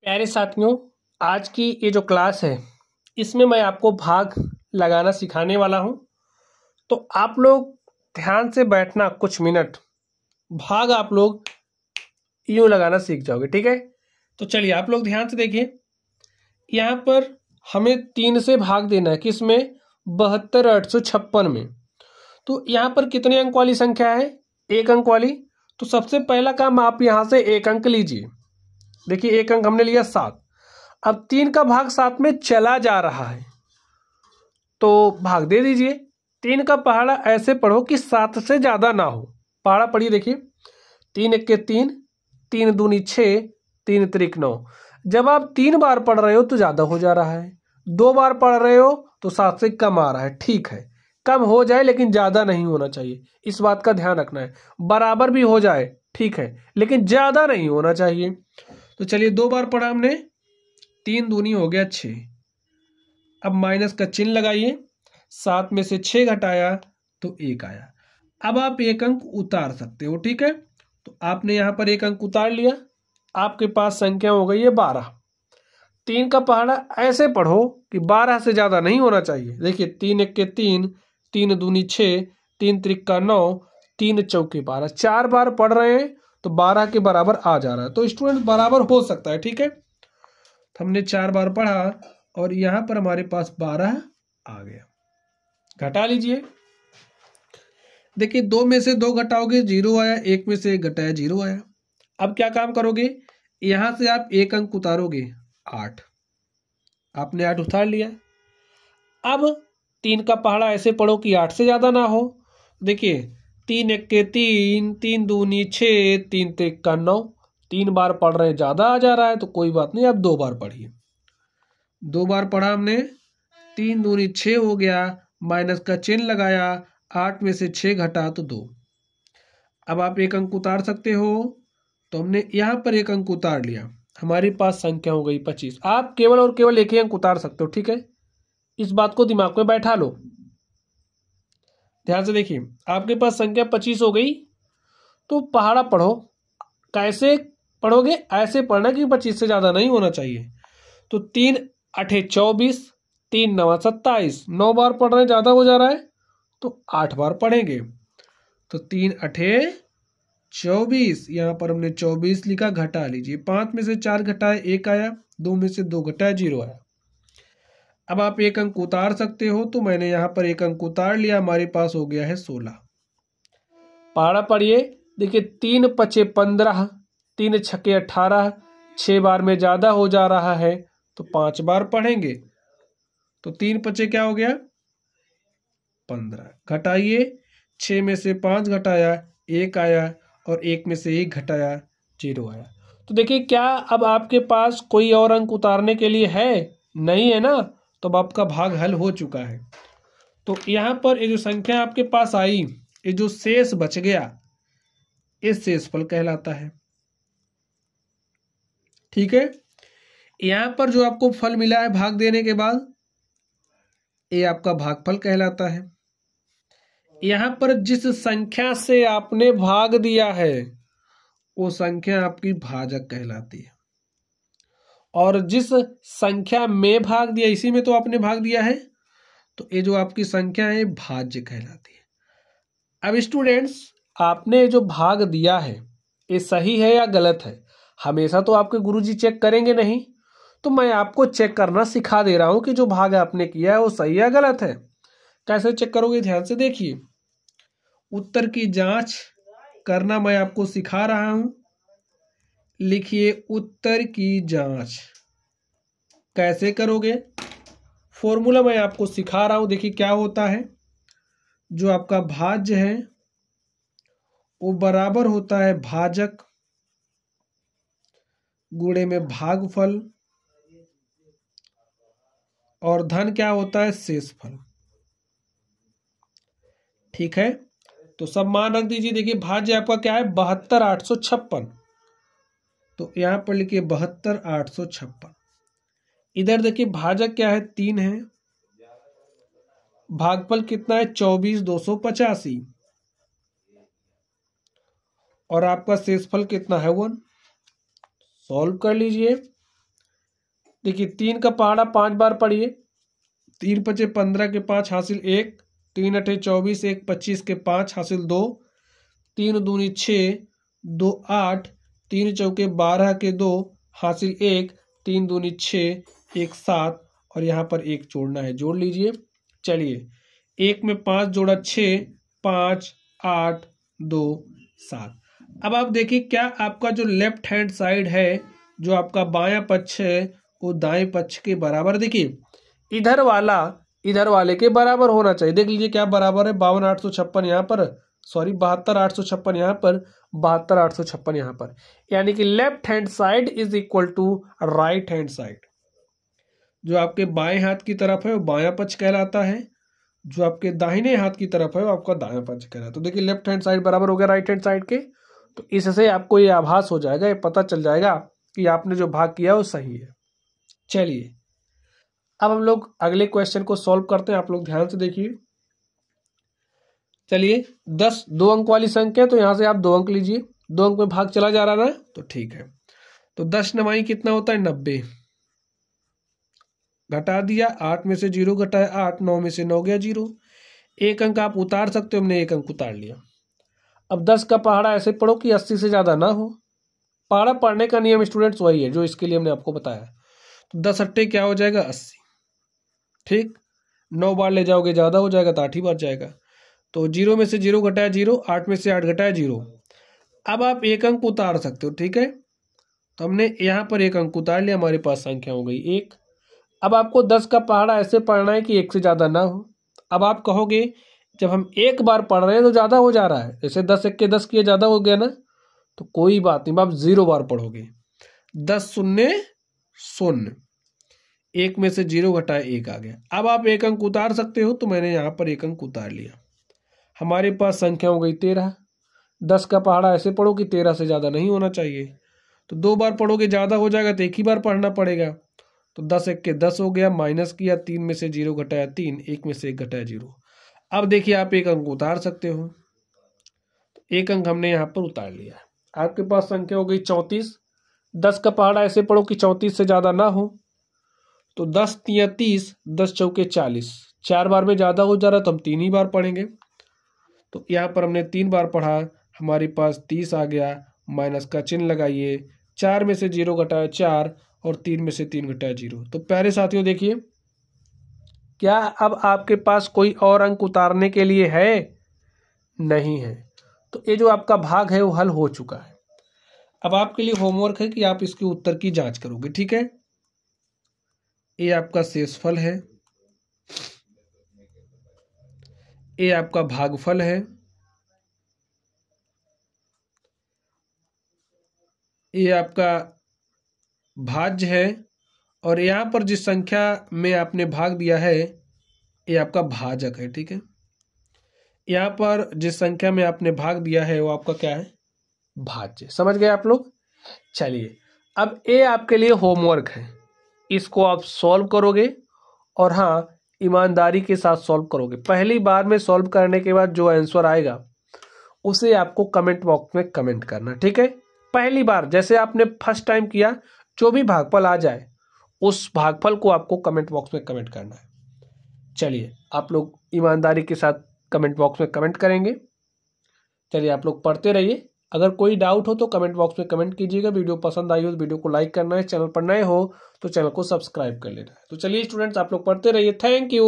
प्यारे साथियों, आज की ये जो क्लास है इसमें मैं आपको भाग लगाना सिखाने वाला हूं। तो आप लोग ध्यान से बैठना, कुछ मिनट भाग आप लोग यूं लगाना सीख जाओगे। ठीक है, तो चलिए आप लोग ध्यान से देखिए। यहाँ पर हमें 3 से भाग देना है, किसमें? 72,856 में। तो यहाँ पर कितने अंक वाली संख्या है? 1 अंक वाली। तो सबसे पहला काम, आप यहाँ से 1 अंक लीजिए। देखिए 1 अंक हमने लिया 7। अब 3 का भाग 7 में चला जा रहा है तो भाग दे दीजिए। 3 का पहाड़ा ऐसे पढ़ो कि 7 से ज्यादा ना हो। पहाड़ा पढ़िए, देखिए 3 1 के 3, 3 दूनी 6, 3 त्रिक 9। जब आप 3 बार पढ़ रहे हो तो ज्यादा हो जा रहा है, 2 बार पढ़ रहे हो तो 7 से कम आ रहा है। ठीक है, कम हो जाए लेकिन ज्यादा नहीं होना चाहिए, इस बात का ध्यान रखना है। बराबर भी हो जाए ठीक है, लेकिन ज्यादा नहीं होना चाहिए। तो चलिए 2 बार पढ़ा हमने, 3 दूनी हो गया 6। अब माइनस का चिन्ह लगाइए, 7 में से 6 घटाया तो 1 आया। अब आप 1 अंक उतार सकते हो। ठीक है, तो आपने यहां पर 1 अंक उतार लिया, आपके पास संख्या हो गई है 12। 3 का पहाड़ा ऐसे पढ़ो कि 12 से ज्यादा नहीं होना चाहिए। देखिए 3 1 के 3, 3 दूनी 6, 3 त्रिक का 9, 3 चौके 12। 4 बार पढ़ रहे हैं तो 12 के बराबर आ जा रहा है। तो स्टूडेंट बराबर हो सकता है। ठीक है, हमने 4 बार पढ़ा और यहां पर हमारे पास 12 आ गया। घटा लीजिए, देखिए 2 में से 2 घटाओगे 0 आया, 1 में से 1 घटाया 0 आया। अब क्या काम करोगे, यहां से आप 1 अंक उतारोगे 8। आपने 8 उतार लिया। अब 3 का पहाड़ा ऐसे पढ़ो कि 8 से ज्यादा ना हो। देखिए 3 1 के 3, 3 दूनी 6, 3 त्रिक का 9। 3 बार पढ़ रहे हैं, ज्यादा आ जा रहा है तो कोई बात नहीं, आप 2 बार पढ़िए। 2 बार पढ़ा हमने, 3 दूनी 6 हो गया, माइनस का चिन्ह लगाया, 8 में से 6 घटा तो 2। अब आप 1 अंक उतार सकते हो, तो हमने यहां पर 1 अंक उतार लिया, हमारे पास संख्या हो गई 25। आप केवल और केवल 1 ही अंक उतार सकते हो। ठीक है, इस बात को दिमाग में बैठा लो। ध्यान से देखिए, आपके पास संख्या 25 हो गई। तो पहाड़ा पढ़ो, कैसे पढ़ोगे? ऐसे पढ़ना कि 25 से ज्यादा नहीं होना चाहिए। तो 3 8 24, 3 9 27। 9 बार पढ़ रहे हैं, ज्यादा हो जा रहा है तो 8 बार पढ़ेंगे। तो 3 8 24, यहां पर हमने 24 लिखा, घटा लीजिए। 5 में से 4 घटाए 1 आया, 2 में से 2 घटाए 0 आया। अब आप 1 अंक उतार सकते हो, तो मैंने यहां पर 1 अंक उतार लिया, हमारे पास हो गया है 16। पहाड़ा पढ़िए, देखिए 3 5 15, 3 6 18। 6 बार में ज्यादा हो जा रहा है तो 5 बार पढ़ेंगे। तो 3 5 क्या हो गया? 15। घटाइए, 6 में से 5 घटाया 1 आया, और 1 में से 1 घटाया 0 आया। तो देखिए क्या अब आपके पास कोई और अंक उतारने के लिए है? नहीं है ना, तो अब आपका भाग हल हो चुका है। तो यहाँ पर ये जो संख्या आपके पास आई, ये जो शेष बच गया, ये शेषफल कहलाता है। ठीक है, यहाँ पर जो आपको फल मिला है भाग देने के बाद, ये आपका भागफल कहलाता है। यहाँ पर जिस संख्या से आपने भाग दिया है वो संख्या आपकी भाजक कहलाती है, और जिस संख्या में भाग दिया, इसी में तो आपने भाग दिया है, तो ये जो आपकी संख्या है भाज्य कहलाती है। अब स्टूडेंट्स, आपने जो भाग दिया है ये सही है या गलत है? हमेशा तो आपके गुरुजी चेक करेंगे नहीं, तो मैं आपको चेक करना सिखा दे रहा हूं कि जो भाग आपने किया है वो सही या गलत है। कैसे चेक करोगे? ध्यान से देखिए, उत्तर की जांच करना मैं आपको सिखा रहा हूं। लिखिए उत्तर की जांच कैसे करोगे, फॉर्मूला मैं आपको सिखा रहा हूं। देखिए क्या होता है, जो आपका भाज्य है वो बराबर होता है भाजक गुणे में भागफल, और धन क्या होता है? शेषफल। ठीक है, तो सब मान रख दीजिए। देखिए भाज्य आपका क्या है? 72,856। तो यहां पर लिखिए 72,856। इधर देखिए भाजक क्या है? 3 है। भागफल कितना है? 24,285। और आपका शेषफल कितना है? 1। सॉल्व कर लीजिए। देखिए 3 का पहाड़ा 5 बार पढ़िए, 3 पचे 15 के 5 हासिल 1, 3 अठे 24, 1 25 के 5 हासिल 2, 3 दूनी 6, 2 8, 3 चौके 12 के 2 हासिल 1, 3 दूनी 6, 1 7 और यहाँ पर 1 जोड़ना है, जोड़ लीजिए। चलिए 1 में 5 जोड़ा 6, 5 8 2 7। अब आप देखिए क्या आपका जो लेफ्ट हैंड साइड है, जो आपका बायां पक्ष है, वो दाएं पक्ष के बराबर, देखिए इधर वाला इधर वाले के बराबर होना चाहिए। देख लीजिए क्या बराबर है, 52,856 यहाँ पर, सॉरी 72,856 यहाँ पर, 72,856 यहाँ पर, यानी कि left hand side is equal to right hand side. जो आपके बाएं हाथ की तरफ है वो बायां पक्ष कहलाता है, जो आपके दाहिने हाथ की तरफ है वो आपका दायां पक्ष कहलाता है। तो देखिए लेफ्ट हैंड साइड बराबर हो गया राइट हैंड साइड के, तो इससे आपको ये आभास हो जाएगा, ये पता चल जाएगा कि आपने जो भाग किया वो सही है। चलिए अब हम लोग अगले क्वेश्चन को सॉल्व करते हैं, आप लोग ध्यान से देखिए। चलिए 10 2 अंक वाली संख्या है, तो यहां से आप 2 अंक लीजिए, 2 अंक में भाग चला जा रहा ना, तो ठीक है। तो 10 9 कितना होता है 90, घटा दिया, 8 में से 0 घटाया 8, 9 में से 9 गया 0, 1 अंक आप उतार सकते हो, हमने 1 अंक उतार लिया। अब 10 का पहाड़ा ऐसे पढ़ो कि 80 से ज़्यादा ना हो। पहाड़ा पढ़ने का नियम स्टूडेंट्स वही है जो इसके लिए हमने आपको बताया। तो 10 अट्ठे क्या हो जाएगा 80, ठीक, 9 बार ले जाओगे ज़्यादा हो जाएगा तो 8 ही बार जाएगा। तो 0 में से 0 घटाया 0, 8 में से 8 घटाया 0। अब आप 1 अंक उतार सकते हो, ठीक है। तो हमने यहाँ पर 1 अंक उतार लिया, हमारे पास संख्या हो गई 1। अब आपको 10 का पहाड़ा ऐसे पढ़ना है कि 1 से ज़्यादा ना हो। अब आप कहोगे जब हम 1 बार पढ़ रहे हैं तो ज़्यादा हो जा रहा है, जैसे 10 1 के 10 किए ज़्यादा हो गया ना, तो कोई बात नहीं, आप 0 बार पढ़ोगे। 10 0 0, 1 में से 0 घटाए 1 आ गया। अब आप 1 अंक उतार सकते हो, तो मैंने यहाँ पर 1 अंक उतार लिया, हमारे पास संख्या हो गई 13। 10 का पहाड़ा ऐसे पढ़ो कि 13 से ज़्यादा नहीं होना चाहिए। तो 2 बार पढ़ोगे ज़्यादा हो जाएगा तो 1 ही बार पढ़ना पड़ेगा। तो 10 1 के 10 हो गया, माइनस किया, 3 में से 0 घटाया 3, 1 में से 1 घटाया 0। अब देखिए आप 1 अंक उतार सकते हो, 1 अंक हमने यहाँ पर उतार लिया। आपके पास संख्या हो गई 34। 10 का पहाड़ा ऐसे पढ़ो कि 34 से ज़्यादा ना हो। तो 10 3 30, 10 चौके 40, 4 बार में ज़्यादा हो जा रहा है तो हम 3 ही बार पढ़ेंगे। तो यहाँ पर हमने 3 बार पढ़ा, हमारे पास 30 आ गया, माइनस का चिन्ह लगाइए, 4 में से 0 घटाया 4 और 3 में से 3 घटाया 0। तो प्यारे साथियों देखिए, क्या अब आपके पास कोई और अंक उतारने के लिए है? नहीं है। तो ये जो आपका भाग है वो हल हो चुका है। अब आपके लिए होमवर्क है कि आप इसके उत्तर की जांच करोगे, ठीक है। ये आपका शेषफल है, ये आपका भागफल है, ये आपका भाज्य है, और यहाँ पर जिस संख्या में आपने भाग दिया है ये आपका भाजक है, ठीक है। यहाँ पर जिस संख्या में आपने भाग दिया है वो आपका क्या है? भाज्य। समझ गए आप लोग? चलिए अब ये आपके लिए होमवर्क है, इसको आप सॉल्व करोगे, और हाँ ईमानदारी के साथ सॉल्व करोगे। पहली बार में सॉल्व करने के बाद जो आंसर आएगा उसे आपको कमेंट बॉक्स में कमेंट करना, ठीक है। पहली बार जैसे आपने फर्स्ट टाइम किया, जो भी भागफल आ जाए उस भागफल को आपको कमेंट बॉक्स में कमेंट करना है। चलिए आप लोग ईमानदारी के साथ कमेंट बॉक्स में कमेंट करेंगे। चलिए आप लोग पढ़ते रहिए, अगर कोई डाउट हो तो कमेंट बॉक्स में कमेंट कीजिएगा। वीडियो पसंद आई हो तो वीडियो को लाइक करना है, चैनल पर नए हो तो चैनल को सब्सक्राइब कर लेना है। तो चलिए स्टूडेंट्स आप लोग पढ़ते रहिए। Thank you.